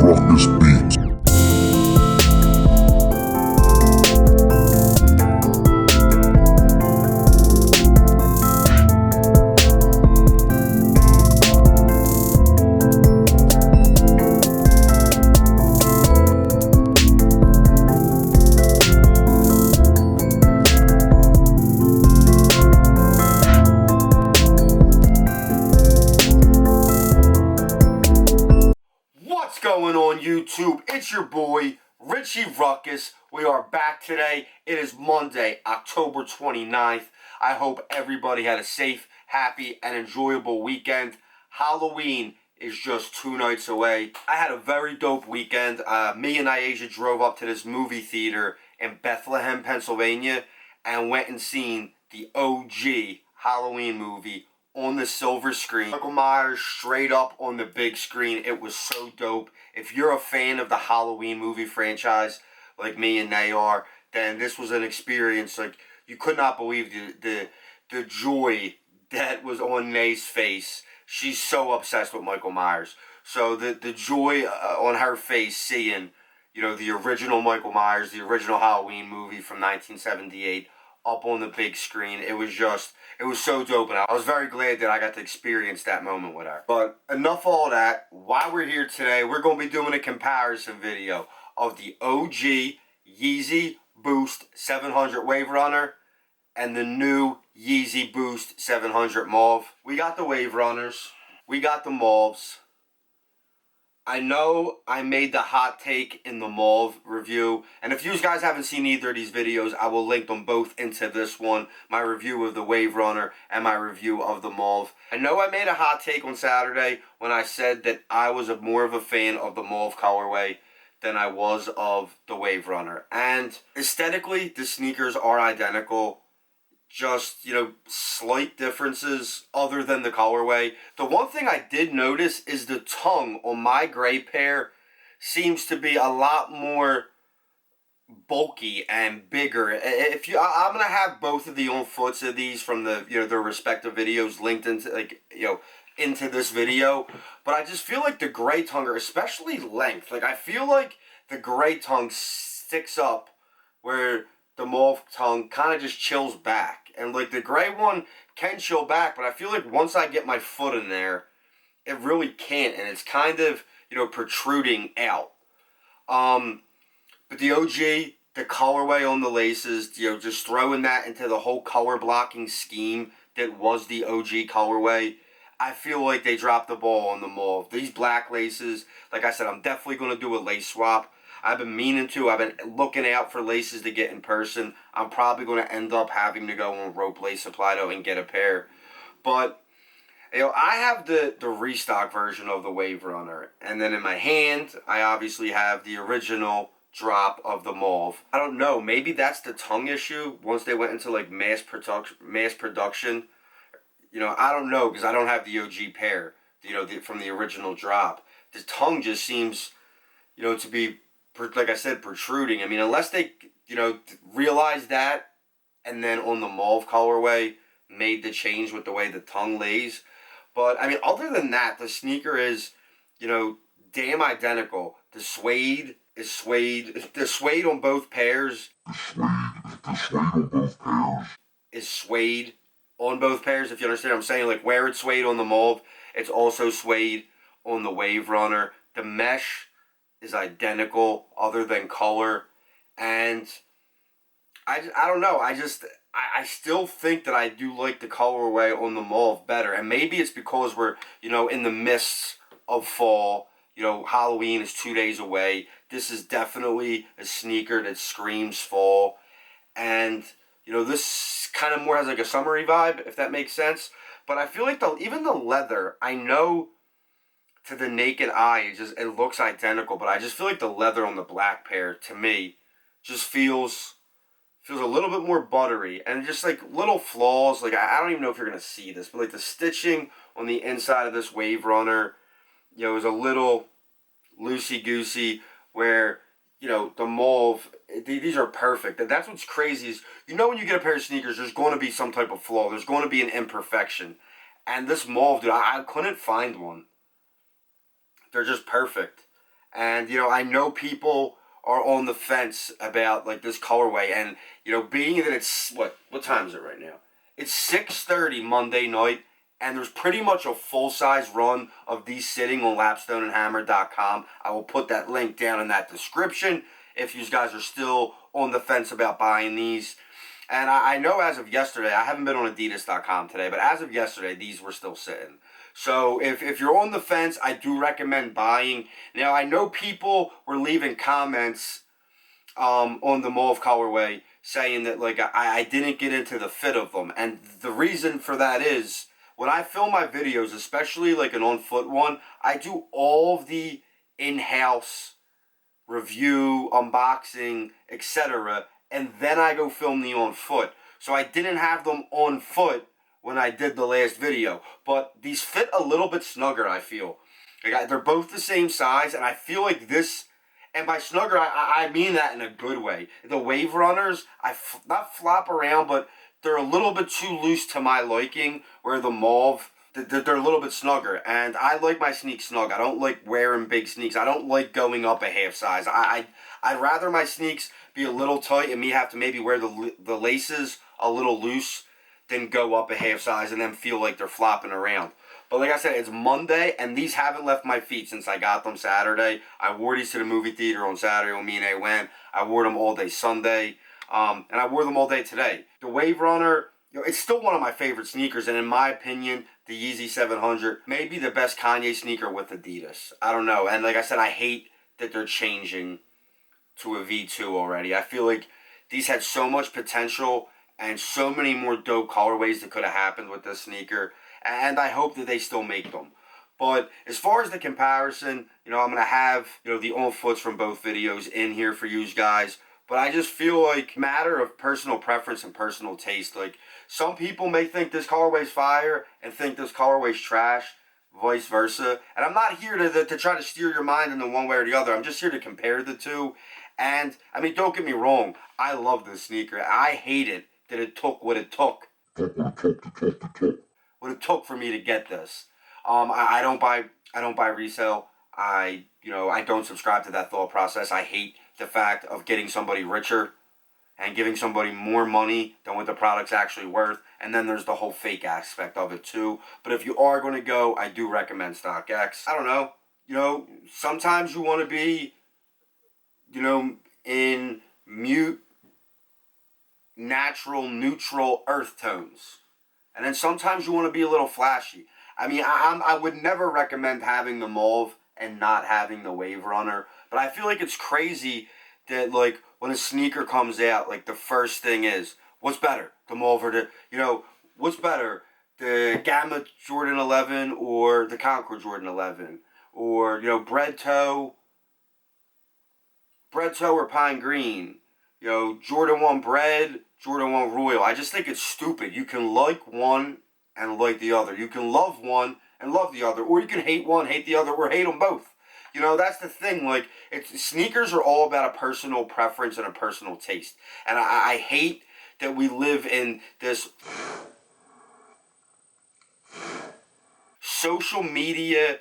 Ruckus Beats. What's going on YouTube? It's your boy, Yeezy Ruckus. We are back today. It is Monday, October 29th. I hope everybody had a safe, happy, and enjoyable weekend. Halloween is just 2 nights away. I had a very dope weekend. Me and Aisha drove up to this movie theater in Bethlehem, Pennsylvania, and went and seen the OG Halloween movie on the silver screen. Michael Myers straight up on the big screen. It was so dope. If you're a fan of the Halloween movie franchise, like me and they are, then this was an experience like you could not believe the joy that was on Nay's face. She's so obsessed with Michael Myers. So the joy on her face seeing, the original Michael Myers, the original Halloween movie from 1978 up on the big screen, it was so dope, and I was very glad that I got to experience that moment with her. But enough of all that. While we're here today, we're going to be doing a comparison video of the OG Yeezy Boost 700 Wave Runner and the new Yeezy Boost 700 Mauve. We got the Wave Runners. We got the Mauves. I know I made the hot take in the Mauve review, and if you guys haven't seen either of these videos, I will link them both into this one, my review of the Wave Runner and my review of the Mauve. I know I made a hot take on Saturday when I said that I was more of a fan of the Mauve colorway than I was of the Wave Runner, and aesthetically, the sneakers are identical. Just, slight differences other than the colorway. The one thing I did notice is the tongue on my gray pair seems to be a lot more bulky and bigger. I'm gonna have both of the on foots of these from the their respective videos linked into into this video, but I just feel like the gray tongue, or especially length, I feel like the gray tongue sticks up where the Mauve tongue kind of just chills back. And the gray one can chill back, but I feel like once I get my foot in there, it really can't, and it's kind of, protruding out. But the OG, the colorway on the laces, just throwing that into the whole color blocking scheme that was the OG colorway, I feel like they dropped the ball on the Mauve. These black laces, like I said, I'm definitely going to do a lace swap. I've been meaning to. I've been looking out for laces to get in person. I'm probably going to end up having to go on Rope Lace Supply though and get a pair. But, I have the restock version of the Wave Runner. And then in my hand, I obviously have the original drop of the Mauve. I don't know. Maybe that's the tongue issue once they went into mass production. I don't know because I don't have the OG pair, from the original drop. The tongue just seems, to be, like I said, protruding. I mean, unless they, realized that and then on the Mauve colorway made the change with the way the tongue lays. But, I mean, other than that, the sneaker is, damn identical. The suede is suede. The suede on both pairs. The suede on both pairs. Is suede on both pairs, if you understand what I'm saying. Where it's suede on the Mauve, it's also suede on the Wave Runner. The mesh is identical other than color, and I don't know, I still think that I do like the colorway on the Mauve better, and maybe it's because we're in the midst of fall. Halloween is 2 days away. This is definitely a sneaker that screams fall, and this kind of more has a summery vibe, if that makes sense. But I feel like even the leather, I know to the naked eye, it looks identical, but I just feel like the leather on the black pair, to me, just feels a little bit more buttery, and just little flaws. I don't even know if you're gonna see this, but the stitching on the inside of this Wave Runner, is a little loosey goosey. Where the Mauve, these are perfect. And that's what's crazy is when you get a pair of sneakers, there's going to be some type of flaw. There's going to be an imperfection, and this Mauve, dude, I couldn't find one. They're just perfect. And, I know people are on the fence about, like, this colorway. And, being that it's, what time is it right now? It's 6:30 Monday night. And there's pretty much a full-size run of these sitting on lapstonehammer.com. I will put that link down in that description if you guys are still on the fence about buying these. And I know as of yesterday, I haven't been on adidas.com today, but as of yesterday, these were still sitting. So if you're on the fence, I do recommend buying. Now, I know people were leaving comments on the Mauve colorway saying that, like, I didn't get into the fit of them. And the reason for that is, when I film my videos, especially like an on-foot one, I do all of the in-house review, unboxing, etc. And then I go film the on-foot. So I didn't have them on foot when I did the last video. But these fit a little bit snugger, I feel. Like, they're both the same size, and I feel like this... And by snugger, I mean that in a good way. The Wave Runners, not flop around, but they're a little bit too loose to my liking, where the Mauve, they're a little bit snugger. And I like my sneaks snug. I don't like wearing big sneaks. I don't like going up a half size. I'd rather my sneaks be a little tight and me have to maybe wear the laces a little loose than go up a half size and then feel like they're flopping around. But like I said, it's Monday, and these haven't left my feet since I got them Saturday. I wore these to the movie theater on Saturday when me and A went. I wore them all day Sunday, and I wore them all day today. The Wave Runner, it's still one of my favorite sneakers, and in my opinion, the Yeezy 700 may be the best Kanye sneaker with Adidas. I don't know, and like I said, I hate that they're changing to a V2 already. I feel like these had so much potential and so many more dope colorways that could have happened with this sneaker. And I hope that they still make them. But as far as the comparison, I'm going to have, the on-foots from both videos in here for you guys. But I just feel like matter of personal preference and personal taste. Like, some people may think this colorway's fire and think this colorway's trash, vice versa. And I'm not here to try to steer your mind in one way or the other. I'm just here to compare the two. And, I mean, don't get me wrong. I love this sneaker. I hate it that it took what it took. What it took for me to get this. I don't buy resale. I don't subscribe to that thought process. I hate the fact of getting somebody richer and giving somebody more money than what the product's actually worth. And then there's the whole fake aspect of it too. But if you are going to go, I do recommend StockX. I don't know. Sometimes you want to be, in mute, natural, neutral earth tones. And then sometimes you want to be a little flashy. I mean, I would never recommend having the Mauve and not having the Wave Runner. But I feel like it's crazy that, like, when a sneaker comes out, like, the first thing is, what's better? The Mauve or what's better? The Gamma Jordan 11 or the Concord Jordan 11? Or, Bread Toe or Pine Green? Jordan 1 Bread, Jordan 1 Royal. I just think it's stupid. You can like one and like the other. You can love one and love the other. Or you can hate one, hate the other, or hate them both. That's the thing. Like, sneakers are all about a personal preference and a personal taste. And I hate that we live in this social media,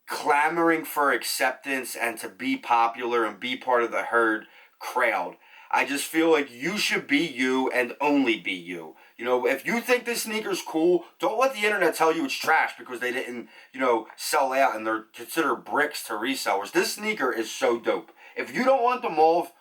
clamoring for acceptance and to be popular and be part of the herd crowd. I just feel like you should be you and only be you. If you think this sneaker's cool, don't let the internet tell you it's trash because they didn't, sell out and they're considered bricks to resellers. This sneaker is so dope. If you don't want the Mauve,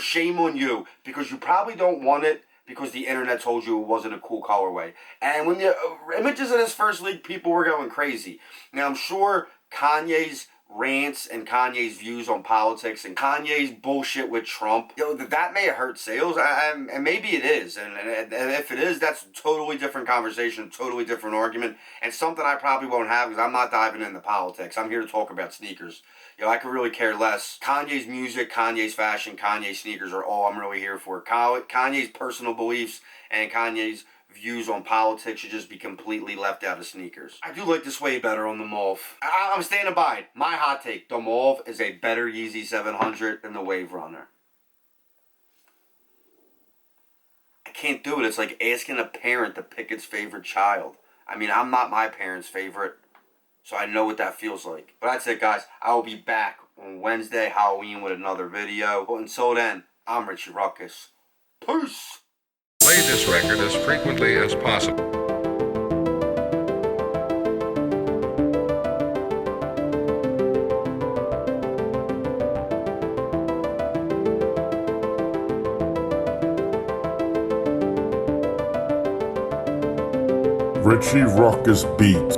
shame on you because you probably don't want it because the internet told you it wasn't a cool colorway. And when the images of this first leak, people were going crazy. Now, I'm sure Kanye's rants and Kanye's views on politics and Kanye's bullshit with Trump, that may have hurt sales, and maybe it is. And if it is, that's a totally different conversation, totally different argument, and something I probably won't have because I'm not diving into politics. I'm here to talk about sneakers. I could really care less. Kanye's music, Kanye's fashion, Kanye's sneakers are all I'm really here for. Kanye's personal beliefs and Kanye's views on politics should just be completely left out of sneakers. I do like this way better on the Mauve. I'm standing by it. My hot take, the Mauve is a better Yeezy 700 than the Wave Runner. I can't do it. It's like asking a parent to pick its favorite child. I mean, I'm not my parents' favorite. So I know what that feels like. But that's it, guys. I will be back on Wednesday, Halloween, with another video. But until then, I'm Richie Ruckus. Peace! Play this record as frequently as possible. Richie Ruckus Beats.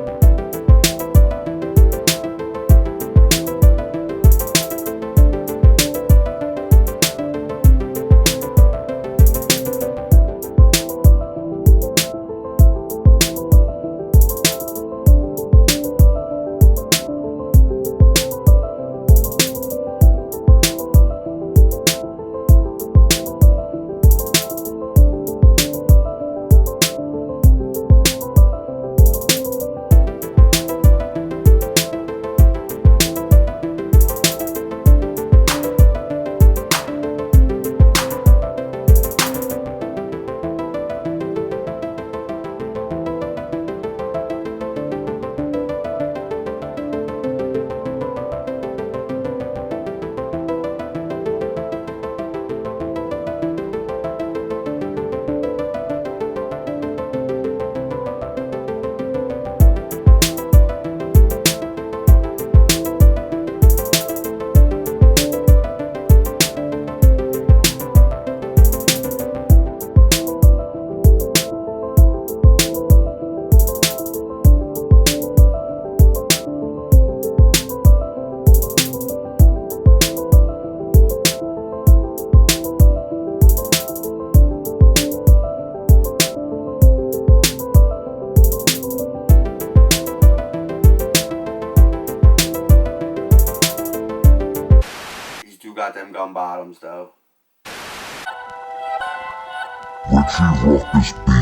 Got them gun bottoms though. Richie Ruckus Beats.